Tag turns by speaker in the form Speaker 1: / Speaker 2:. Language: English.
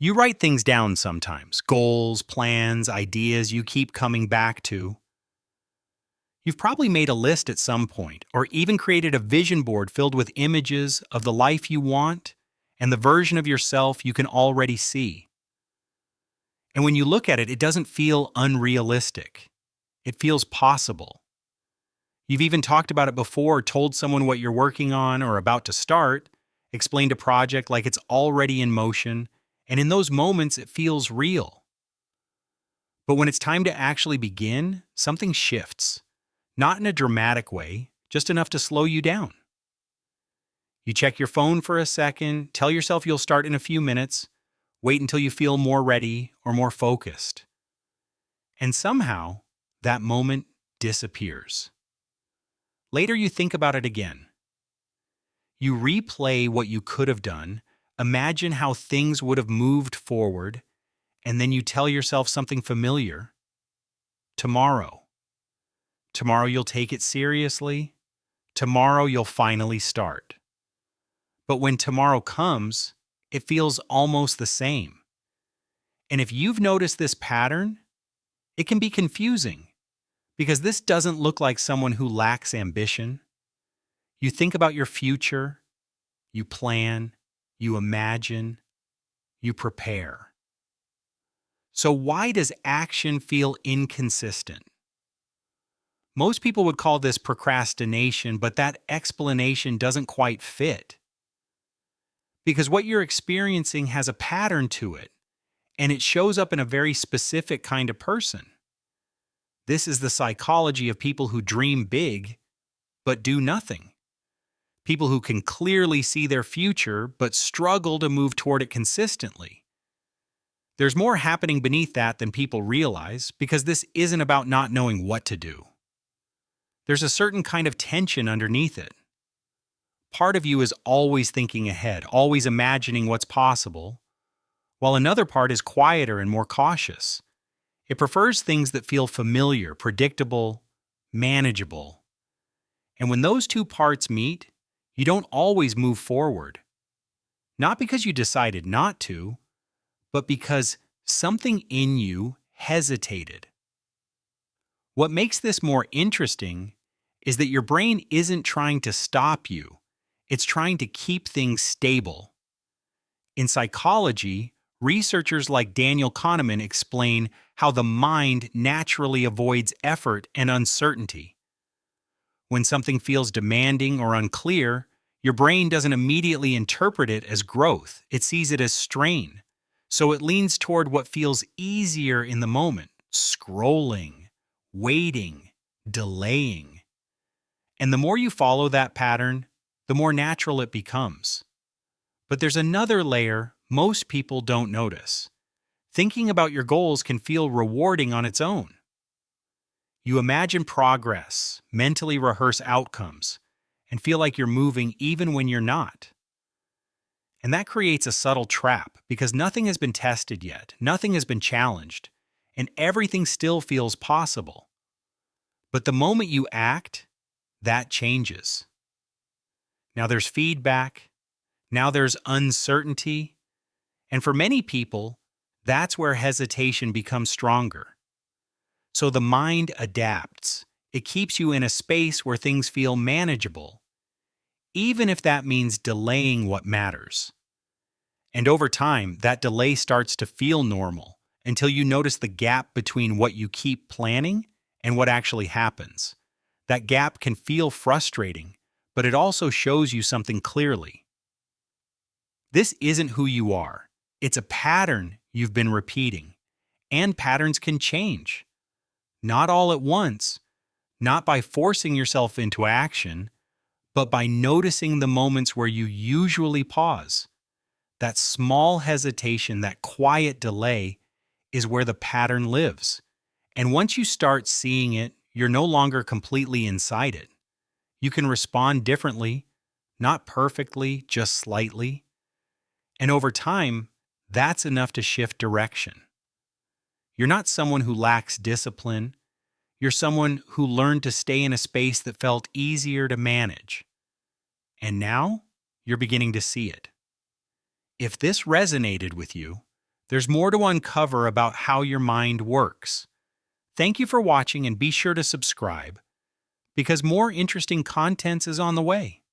Speaker 1: You write things down sometimes, goals, plans, ideas you keep coming back to. You've probably made a list at some point, or even created a vision board filled with images of the life you want and the version of yourself you can already see. And when you look at it, it doesn't feel unrealistic. It feels possible. You've even talked about it before, told someone what you're working on or about to start, explained a project like it's already in motion, and in those moments it feels real. But when it's time to actually begin, something shifts. Not in a dramatic way, just enough to slow you down. You check your phone for a second, tell yourself you'll start in a few minutes, wait until you feel more ready or more focused. And somehow, that moment disappears. Later, you think about it again. You replay what you could have done, imagine how things would have moved forward, and then you tell yourself something familiar. Tomorrow. Tomorrow you'll take it seriously. Tomorrow you'll finally start. But when tomorrow comes, it feels almost the same. And if you've noticed this pattern, it can be confusing because this doesn't look like someone who lacks ambition. You think about your future, you plan, you imagine, you prepare. So why does action feel inconsistent? Most people would call this procrastination, but that explanation doesn't quite fit. Because what you're experiencing has a pattern to it, and it shows up in a very specific kind of person. This is the psychology of people who dream big, but do nothing. People who can clearly see their future, but struggle to move toward it consistently. There's more happening beneath that than people realize, because this isn't about not knowing what to do. There's a certain kind of tension underneath it. Part of you is always thinking ahead, always imagining what's possible, while another part is quieter and more cautious. It prefers things that feel familiar, predictable, manageable. And when those two parts meet, you don't always move forward. Not because you decided not to, but because something in you hesitated. What makes this more interesting is that your brain isn't trying to stop you. It's trying to keep things stable. In psychology, researchers like Daniel Kahneman explain how the mind naturally avoids effort and uncertainty. When something feels demanding or unclear, your brain doesn't immediately interpret it as growth. It sees it as strain. So it leans toward what feels easier in the moment, scrolling, waiting, delaying. And the more you follow that pattern, the more natural it becomes. But there's another layer most people don't notice. Thinking about your goals can feel rewarding on its own. You imagine progress, mentally rehearse outcomes, and feel like you're moving even when you're not. And that creates a subtle trap because nothing has been tested yet, nothing has been challenged, and everything still feels possible. But the moment you act, that changes. Now there's feedback, now there's uncertainty, and for many people, that's where hesitation becomes stronger. So the mind adapts. It keeps you in a space where things feel manageable, even if that means delaying what matters. And over time, that delay starts to feel normal until you notice the gap between what you keep planning and what actually happens. That gap can feel frustrating, but it also shows you something clearly. This isn't who you are. It's a pattern you've been repeating. And patterns can change. Not all at once, not by forcing yourself into action, but by noticing the moments where you usually pause. That small hesitation, that quiet delay, is where the pattern lives. And once you start seeing it, you're no longer completely inside it. You can respond differently, not perfectly, just slightly. And over time, that's enough to shift direction. You're not someone who lacks discipline. You're someone who learned to stay in a space that felt easier to manage. And now, you're beginning to see it. If this resonated with you, There's more to uncover about how your mind works. Thank you for watching and be sure to subscribe because more interesting contents is on the way.